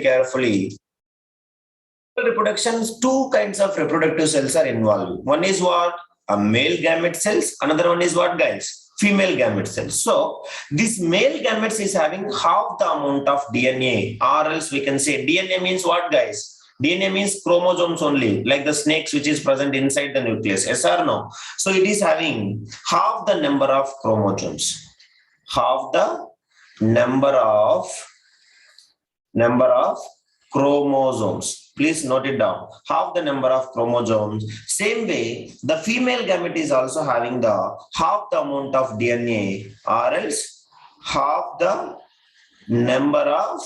carefully. Reproduction, two kinds of reproductive cells are involved. One is what? A male gamete cells. Another one is what, guys? Female gamete cells. So this male gametes is having half the amount of DNA, or else we can say DNA means what, guys? DNA means chromosomes only, like the snakes which is present inside the nucleus. Yes or no? So it is having half the number of chromosomes. Half the number of chromosomes. Please note it down. Half the number of chromosomes. Same way, the female gamete is also having the half the amount of DNA, or else half the number of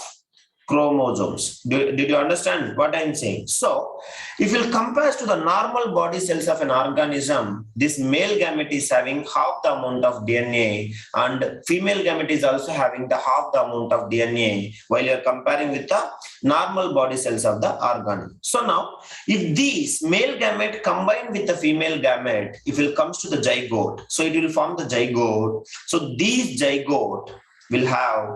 chromosomes. Did you understand what I'm saying? So, if you compare to the normal body cells of an organism, this male gamete is having half the amount of DNA, and female gamete is also having the half the amount of DNA, while you're comparing with the normal body cells of the organism. So now, if these male gamete combine with the female gamete, if it comes to the zygote, so it will form the zygote. So these zygote will have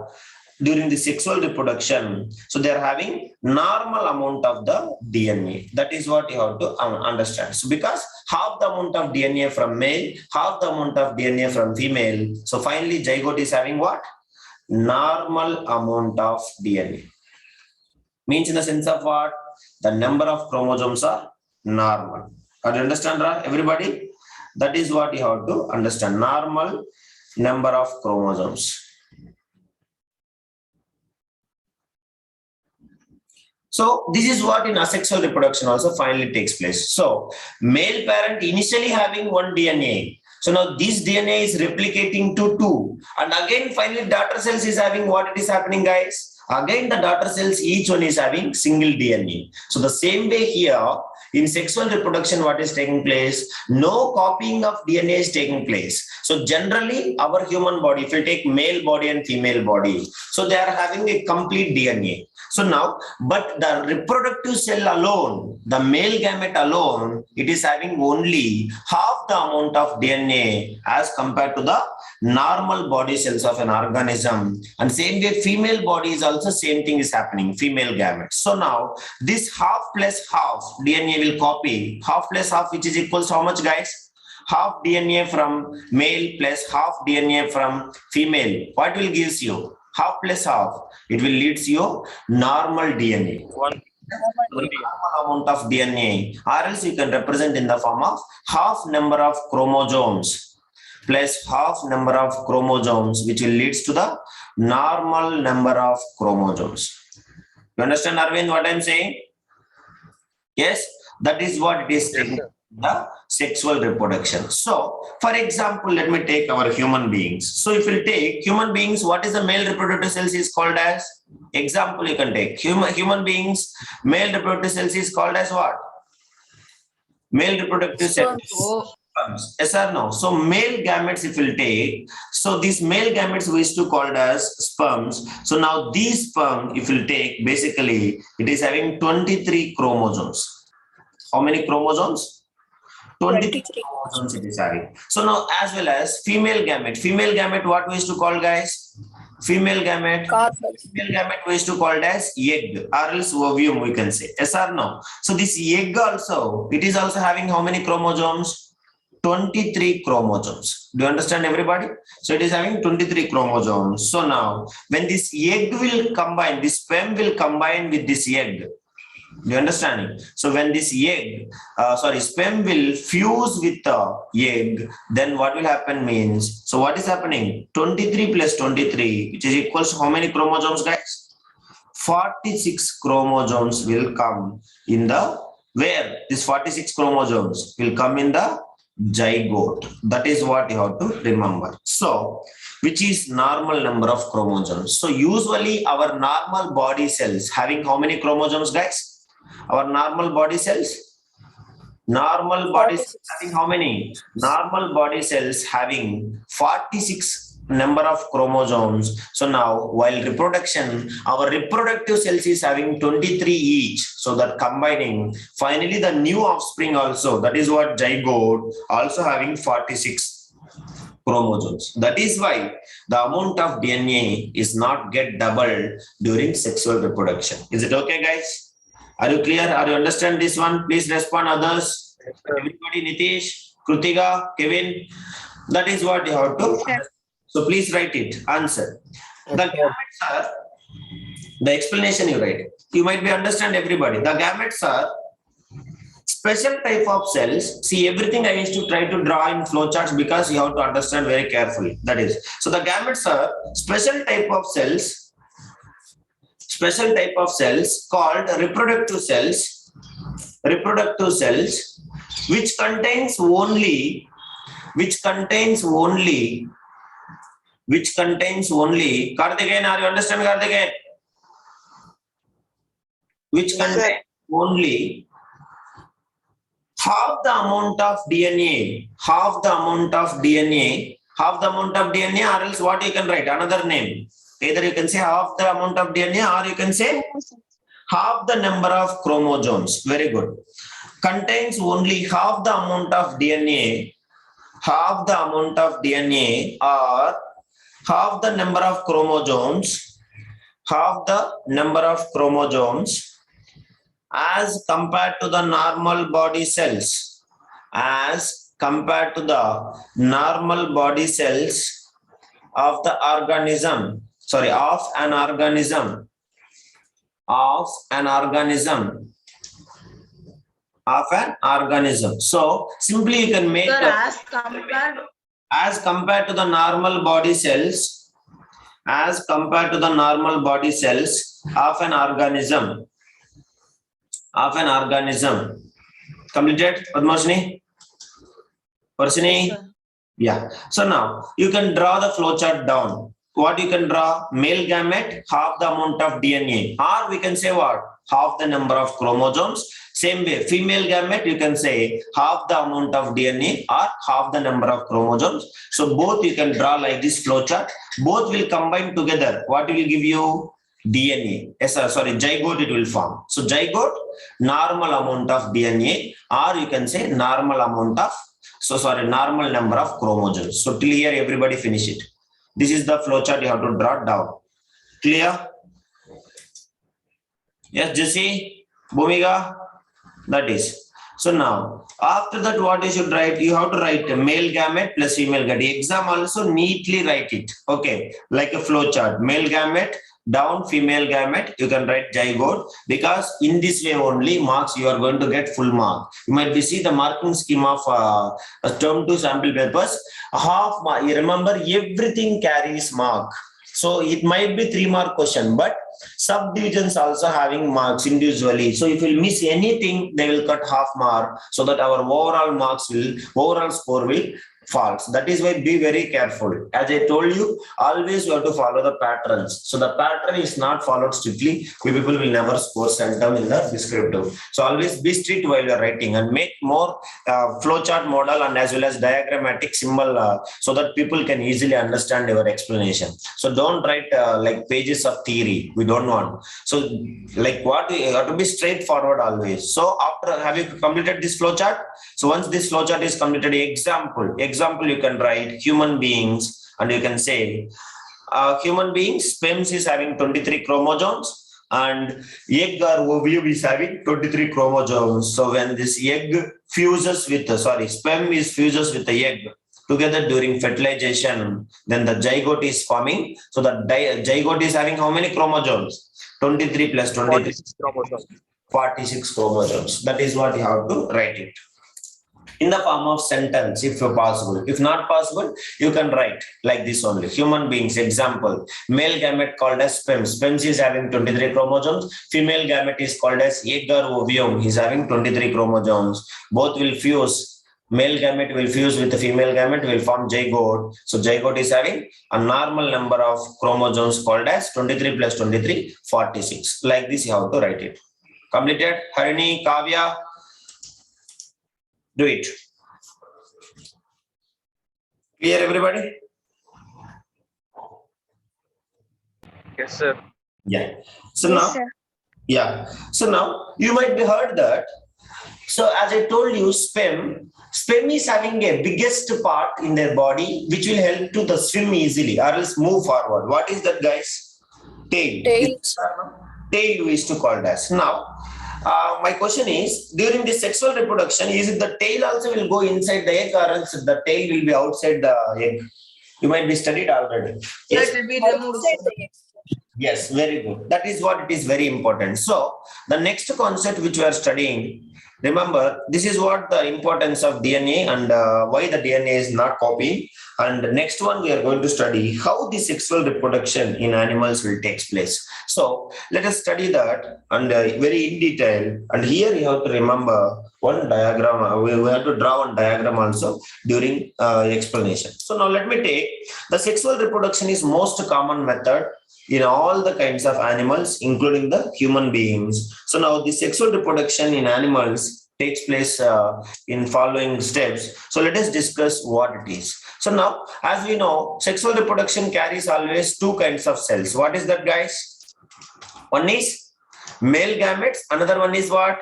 during the sexual reproduction, so they are having normal amount of the DNA. That is what you have to understand. So because half the amount of DNA from male, half the amount of DNA from female, so finally zygote is having what? Normal amount of DNA. Means in the sense of what? The number of chromosomes are normal. Do you understand, everybody? That is what you have to understand. Normal number of chromosomes. So this is what in asexual reproduction also finally takes place. So male parent initially having one DNA. So now this DNA is replicating to 2. And again finally daughter cells is having what it is happening, guys? Again the daughter cells, each one is having single DNA. So the same way here, in sexual reproduction, what is taking place? No copying of DNA is taking place. So generally, our human body, if you take male body and female body, so they are having a complete DNA. So now, but the reproductive cell alone, the male gamete alone, it is having only half the amount of DNA as compared to the normal body cells of an organism. And same way, female body is also same thing is happening, female gamete. So now, this half plus half DNA will copy, half plus half, which is equals to how much, guys? Half DNA from male plus half DNA from female. What will gives you? Half plus half. It will leads you normal DNA. Normal amount of DNA. Or else you can represent in the form of half number of chromosomes plus half number of chromosomes, which will leads to the normal number of chromosomes. You understand, Arvind, what I'm saying? Yes, that is what it is taking the sexual reproduction. So, for example, let me take our human beings. So, if you take human beings, what is the male reproductive cells is called as? Example, you can take human beings, male reproductive cells is called as what? Male reproductive cells. Yes or no? So male gametes, if we'll take, so these male gametes we used to call as sperms. So now these sperm, if we'll take, basically it is having 23 chromosomes. How many chromosomes? 23 chromosomes it is having. So now as well as female gamete, what we used to call, guys? Female gamete we used to call it as egg, or else ovum we can say. Yes or no? So this egg also, it is also having how many chromosomes? 23 chromosomes. Do you understand, everybody? So it is having 23 chromosomes. So now when this egg will combine, this sperm will combine with this egg. Do you understand? So when this egg, sperm will fuse with the egg, then what will happen means, so what is happening? 23 plus 23, which is equals to how many chromosomes, guys? 46 chromosomes will come in the, where? This 46 chromosomes will come in the zygote. That is what you have to remember. So, which is normal number of chromosomes. So, usually our normal body cells having how many chromosomes, guys? Our normal body cells? Normal body cells having how many? Normal body cells having 46 number of chromosomes. So now, while reproduction, our reproductive cells is having 23 each. So that combining, finally the new offspring also, that is what zygote, also having 46. chromosomes. That is why the amount of DNA is not get doubled during sexual reproduction. Is it okay, guys? Are you clear? Are you understand this one? Please respond, others. Yes, sir. Everybody, Nitish, Krutika, Kevin. That is what you have to. So please write it. Answer. The gametes are, the explanation you write. You might be understand everybody. The gametes are special type of cells. See, everything I used to try to draw in flowcharts because you have to understand very carefully. That is. So the gametes are special type of cells. Special type of cells called reproductive cells. Reproductive cells, which contains only Karthikeyan, are you understand, Karthikeyan? Which contains only half the amount of DNA, or else what you can write another name. Either you can say half the amount of DNA, or you can say half the number of chromosomes. Very good. Contains only half the amount of DNA, or half the number of chromosomes, as compared to the normal body cells, of the organism, of an organism. So simply you can make as compared to the normal body cells, of an organism. Completed, Padmashini? Parshini? Yeah. So now you can draw the flowchart down. What you can draw? Male gamete, half the amount of DNA, or we can say what? Half the number of chromosomes. Same way, female gamete, you can say half the amount of DNA or half the number of chromosomes. So both you can draw like this flowchart. Both will combine together. What will give you? DNA. Yes, sorry, zygote it will form. So zygote, normal amount of DNA, or you can say normal number of chromosomes. So till here everybody finish it. This is the flowchart you have to draw down. Clear? Yes, Jesse, Bhumika, that is. So now, after that, what you should write? You have to write male gamete plus female gamete. Exam also neatly write it. Okay, like a flowchart. Male gamete, down female gamete, you can write zygote, because in this way only marks you are going to get full mark. You might be see the marking scheme of term 2 sample papers. Half mark, you remember everything carries mark. So it might be 3 mark question, but subdivisions also having marks individually. So if you miss anything, they will cut half mark, so that our overall score will false. That is why be very careful. As I told you, always you have to follow the patterns. So the pattern is not followed strictly, we people will never score centum in the descriptive. So always be strict while you are writing, and make more flowchart model and as well as diagrammatic symbol, so that people can easily understand your explanation. So don't write like pages of theory. We don't want. So like what you have to be straightforward always. So after have you completed this flowchart? So once this flowchart is completed, example you can write human beings, and you can say human beings, sperm is having 23 chromosomes, and egg or ovum is having 23 chromosomes. So when this sperm fuses with the egg together during fertilization, then the zygote is forming. So the zygote is having how many chromosomes? 23 plus 23. 46 chromosomes. That is what you have to write it in the form of sentence if possible. If not possible, you can write like this only. Human beings, example, male gamete called as sperm. Sperm is having 23 chromosomes. Female gamete is called as egg or ovum. He is having 23 chromosomes. Both will fuse. Male gamete will fuse with the female gamete, will form zygote. So zygote is having a normal number of chromosomes called as 23 plus 23, 46. Like this you have to write it. Completed? Harini, Kavya? Do it. Clear, everybody? Yes, sir. Yeah. So now, yeah. So now you might be heard that So as I told you, sperm is having a biggest part in their body, which will help to the swim easily or else move forward. What is that, guys? Tail. Tail. Tail we used to call it as. Now, my question is, during the sexual reproduction, is it the tail also will go inside the egg or else the tail will be outside the egg? You might be studied already. Yes. It will be removed. Yes, very good. That is what it is very important. So the next concept which we are studying, remember, this is what the importance of DNA and why the DNA is not copying. And next one, we are going to study how the sexual reproduction in animals will take place. So let us study that and very in detail. And here you have to remember one diagram. We have to draw one diagram also during explanation. So now let me take the sexual reproduction is most common method in all the kinds of animals, including the human beings. So now the sexual reproduction in animals takes place in following steps. So let us discuss what it is. So now, as we know, sexual reproduction carries always two kinds of cells. What is that, guys? One is male gametes. Another one is what?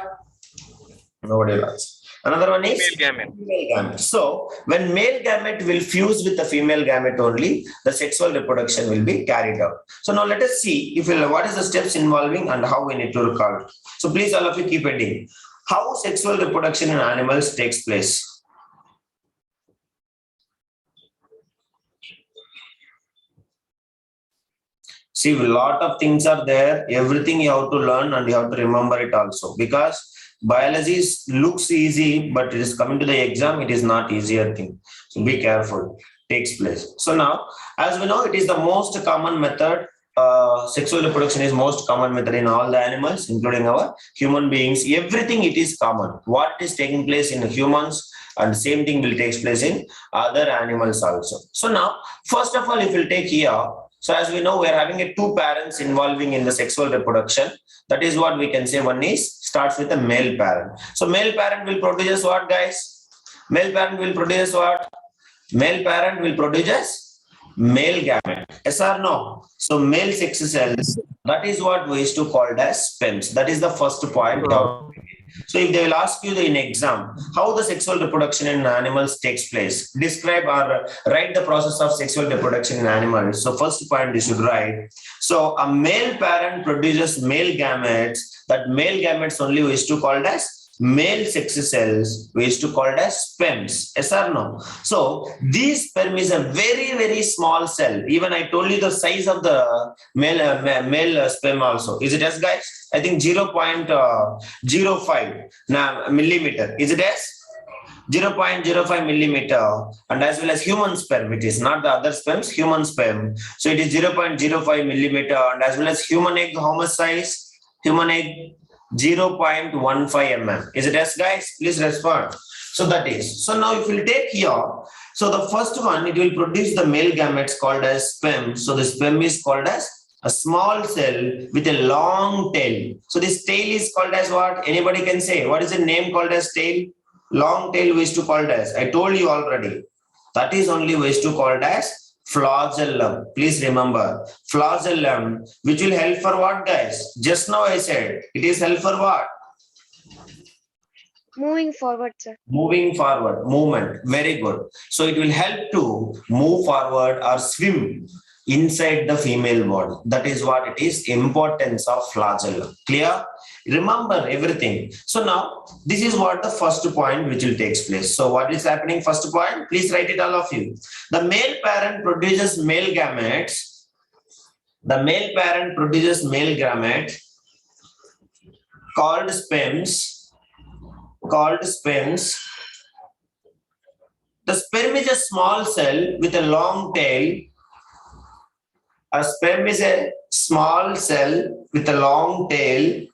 Nobody likes. Another one is Female gamete. female gamete. So when male gamete will fuse with the female gamete only, the sexual reproduction will be carried out. So now let us see if what is the steps involving and how we need to recall it. So please all of you keep reading. How sexual reproduction in animals takes place. See, a lot of things are there. Everything you have to learn and you have to remember it also, because biology looks easy, but it is coming to the exam, it is not easier thing. So be careful. Takes place. So now, as we know, it is the most common method. Sexual reproduction is most common method in all the animals, including our human beings. Everything it is common. What is taking place in humans, and same thing will take place in other animals also. So now, first of all, if we'll take here, so as we know, we are having two parents involving in the sexual reproduction. That is what we can say. One is starts with a male parent. So male parent will produce what, guys? Male parent will produce what? Male parent will produce male gamete. Yes or no? So male sex cells, that is what we used to call as sperms. That is the first point. So if they will ask you in exam, how the sexual reproduction in animals takes place, describe or write the process of sexual reproduction in animals. So first point you should write. So a male parent produces male gametes. That male gametes only we used to call as male sex cells, we used to call it as sperms. Yes or no? So this sperm is a very, very small cell. Even I told you the size of the male sperm also. Is it as, guys? I think 0.05 millimeter. Is it as? 0.05 millimeter, and as well as human sperm, it is not the other sperms, human sperm. So it is 0.05 millimeter, and as well as human egg, how much size? Human egg 0.15 mm. Is it yes, guys? Please respond. So that is. So now if we take here, so the first one, it will produce the male gametes called as sperm. So the sperm is called as a small cell with a long tail. So this tail is called as what? Anybody can say. What is the name called as tail? Long tail we used to call it as. I told you already. That is only we used to call it as flagellum. Please remember, flagellum, which will help for what, guys? Just now I said, it is help for what? Moving forward, sir. Moving forward, movement. Very good. So it will help to move forward or swim inside the female body. That is what it is, importance of flagellum. Clear? Remember everything. So now, this is what the first point which will take place. So what is happening first point? Please write it all of you. The male parent produces male gametes. The male parent produces male gamete called sperms. Called sperms. The sperm is a small cell with a long tail. A sperm is a small cell with a long tail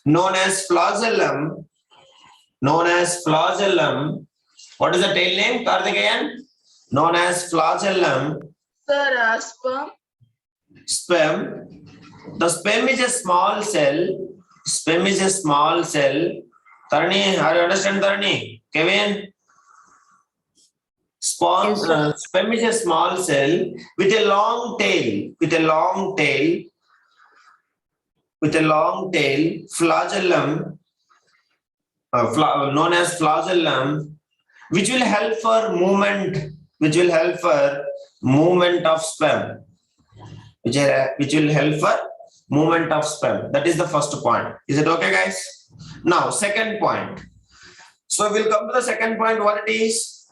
known as flagellum. Known as flagellum. What is the tail name, Karthikeyan? Known as flagellum. Sir, sperm. Sperm. The sperm is a small cell. Sperm is a small cell. Tarani, are you understand, Tarani? Kevin? Sperm is a small cell with a long tail. With a long tail. With a long tail. Flagellum. known as flagellum, which will help for movement, of sperm, which will help for movement of sperm. That is the first point. Is it okay, guys? Now, second point. So we'll come to the second point, what it is.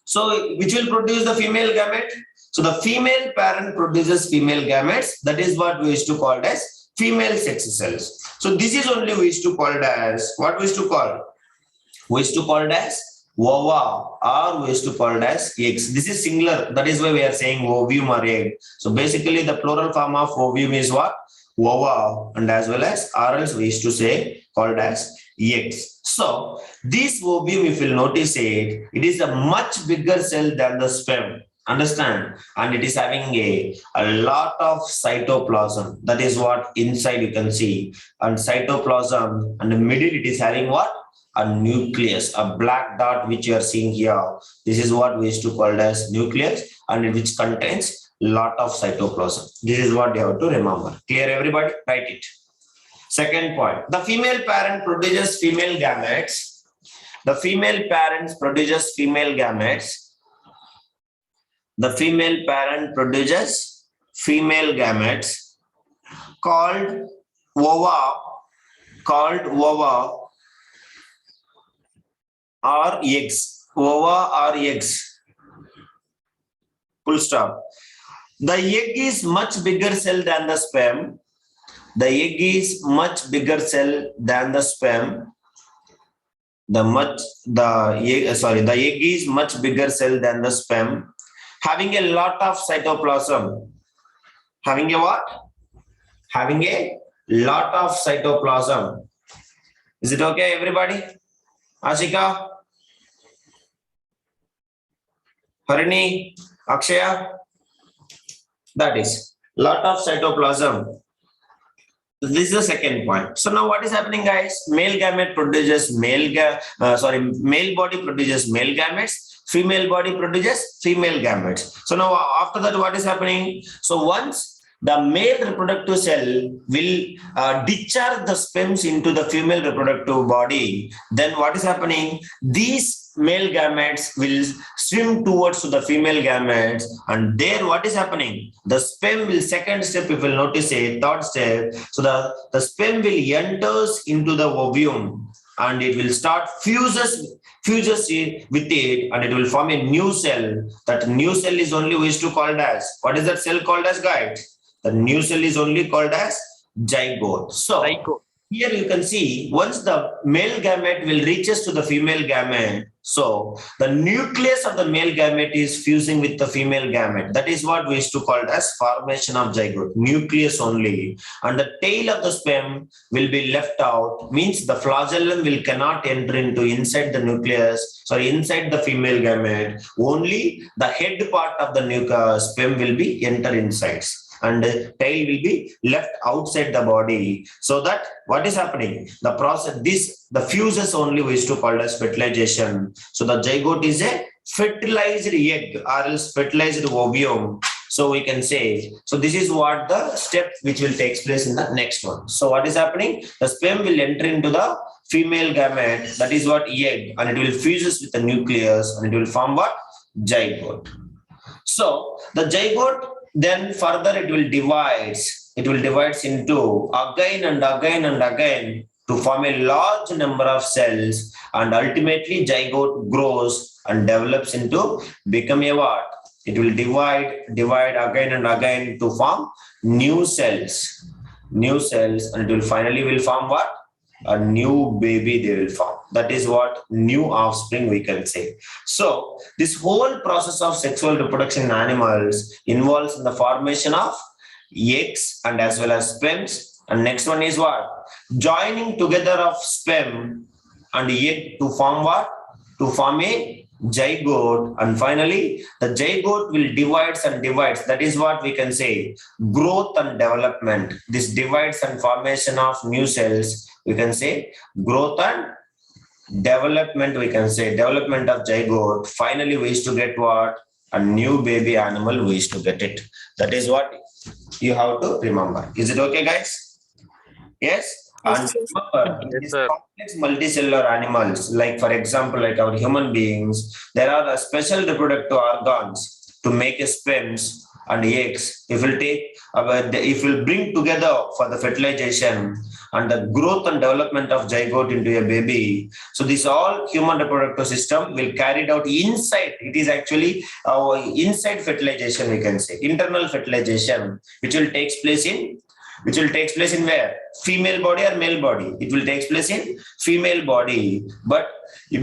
So which will produce the female gamete? So the female parent produces female gametes. That is what we used to call as female sex cells. So this is only we used to call as, what we used to call? We used to call it as ova, or we used to call it as eggs. This is singular. That is why we are saying ovum or egg. So basically the plural form of ovum is what? Ova, and as well as, or else we used to say called as eggs. So this ovum, if you'll notice it, it is a much bigger cell than the sperm. Understand? And it is having a lot of cytoplasm. That is what inside you can see. And cytoplasm, and the middle it is having what? A nucleus, a black dot which you are seeing here. This is what we used to call as nucleus, and which contains lot of cytoplasm. This is what you have to remember. Clear, everybody? Write it. Second point. The female parent produces female gametes. The female parent produces female gametes. The female parent produces female gametes called ova, or eggs. Ova or eggs. Full stop. The egg is much bigger cell than the sperm. The egg is much bigger cell than the sperm. The egg is much bigger cell than the sperm, having a lot of cytoplasm. Having a what? Having a lot of cytoplasm. Is it okay, everybody? Ashika, Harini, Akshaya. That is lot of cytoplasm. This is the second point. So now what is happening, guys? Male gamete produces male body produces male gametes. Female body produces female gametes. So now after that, what is happening? So once the male reproductive cell will discharge the sperms into the female reproductive body, then what is happening? These male gametes will swim towards to the female gametes, and there what is happening? The sperm will, second step, if you will notice a third step, so the sperm will enters into the ovum, and it will start fuses with it, and it will form a new cell. That new cell is only we used to call as, what is that cell called as, guys? The new cell is only called as zygote. So here you can see, once the male gamete will reaches to the female gamete, so the nucleus of the male gamete is fusing with the female gamete. That is what we used to call as formation of zygote, nucleus only. And the tail of the sperm will be left out, means the flagellum will cannot enter into inside the nucleus, inside the female gamete. Only the head part of the sperm will be enter inside, and the tail will be left outside the body. So that what is happening? The process, the fuses only we used to call as fertilization. So the zygote is a fertilized egg or else fertilized ovum. So we can say, so this is what the step which will take place in the next one. So what is happening? The sperm will enter into the female gamete, that is what egg, and it will fuses with the nucleus, and it will form what? Zygote. So the zygote, then further it will divide into again and again to form a large number of cells, and ultimately zygote grows and develops into become a what? It will divide again and again to form new cells, and it will finally form what? A new baby they will form. That is what? New offspring we can say. So this whole process of sexual reproduction in animals involves in the formation of eggs and as well as sperms. And next one is what? Joining together of sperm and egg to form what? To form a zygote, and finally the zygote will divides. That is what we can say growth and development. This divides and formation of new cells, we can say growth and development. We can say development of zygote. Finally we used to get what? A new baby animal we used to get it. That is what you have to remember. Is it okay, guys? Yes. And remember, in Yes, these sir. complex multicellular animals, like for example, like our human beings, there are special reproductive organs to make sperms and eggs. If will take, if will bring together for the fertilization and the growth and development of zygote into a baby. So this all human reproductive system will carried out inside. It is actually our inside fertilization, we can say, internal fertilization, which will take place in where? Female body or male body? It will take place in female body. But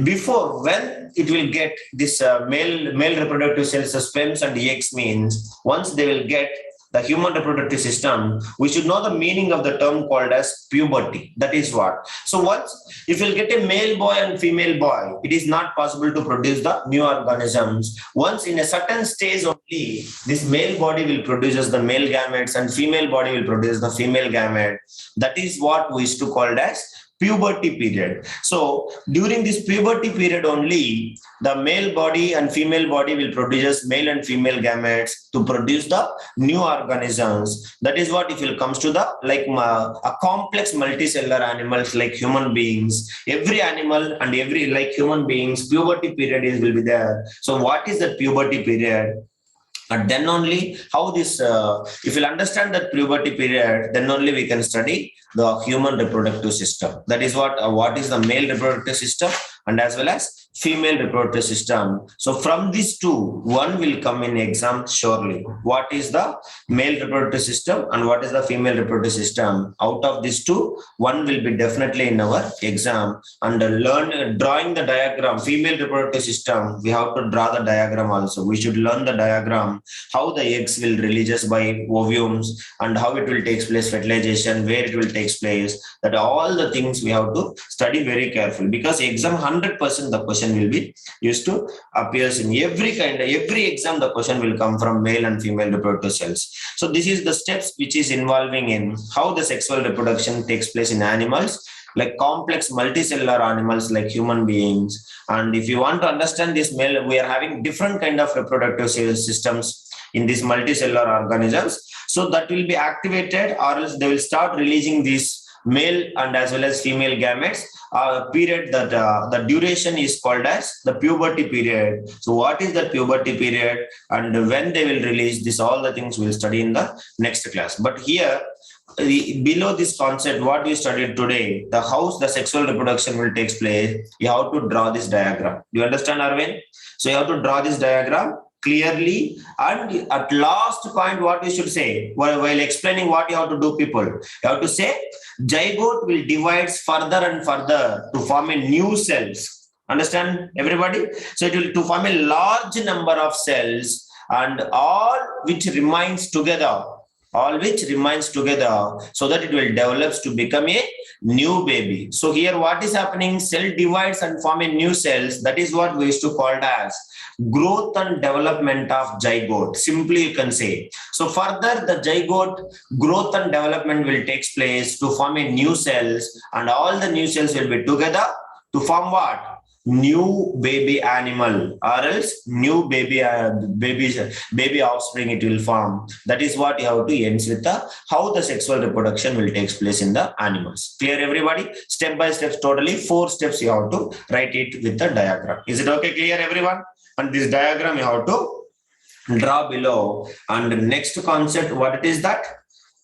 before, when it will get this male reproductive cells, sperms and eggs means, once they will get the human reproductive system, we should know the meaning of the term called as puberty. That is what. So once, if you'll get a male boy and female boy, it is not possible to produce the new organisms. Once in a certain stage only, this male body will produce the male gametes and female body will produce the female gamete. That is what we used to call as puberty period. So during this puberty period only, the male body and female body will produce male and female gametes to produce the new organisms. That is what, if it comes to the like a complex multicellular animals like human beings, every animal and every like human beings, puberty period will be there. So what is the puberty period? And then only how this, if you'll understand that puberty period, then only we can study the human reproductive system. That is what is the male reproductive system and as well as female reproductive system. So from these two, one will come in exam surely. What is the male reproductive system and what is the female reproductive system? Out of these two, one will be definitely in our exam. And learn drawing the diagram, female reproductive system, we have to draw the diagram also. We should learn the diagram, how the eggs will releases by ovumes and how it will take place, fertilization, where it will take place. That all the things we have to study very carefully, because exam 100% the question will be used to appears in every exam. The question will come from male and female reproductive cells. So this is the steps which is involving in how the sexual reproduction takes place in animals, like complex multicellular animals like human beings. And if you want to understand this male, we are having different kind of reproductive systems in these multicellular organisms. So that will be activated, or else they will start releasing these male and as well as female gametes. Period that the duration is called as the puberty period. So what is the puberty period and when they will release this, all the things we'll study in the next class. But here below this concept, what we studied today, the how the sexual reproduction will take place, you have to draw this diagram. Do you understand, Arvind? So you have to draw this diagram clearly, and at last point what we should say while explaining what you have to do, people, you have to say zygote will divide further and further to form a new cells. Understand, everybody? So it will to form a large number of cells, and all which remains together, so that it will develops to become a new baby. So here what is happening, cell divides and form a new cells. That is what we used to call as growth and development of zygote. Simply you can say. So further the zygote growth and development will take place to form a new cells, and all the new cells will be together to form what? New baby animal, or else new baby offspring it will form. That is what you have to end with the how the sexual reproduction will take place in the animals. Clear, everybody? Step by step, totally 4 steps you have to write it with the diagram. Is it okay? Clear, everyone? And this diagram you have to draw below. And the next concept, what it is that?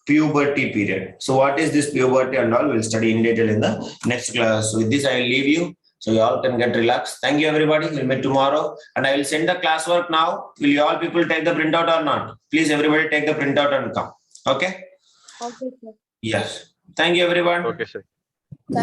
Puberty period. So what is this puberty and all, we'll study in detail in the next class. So with this I will leave you, so you all can get relaxed. Thank you, everybody. We'll meet tomorrow, and I will send the classwork now. Will you all people take the printout or not? Please, everybody take the printout and come. Okay? Okay, sir. Yes. Thank you, everyone. Okay, sir.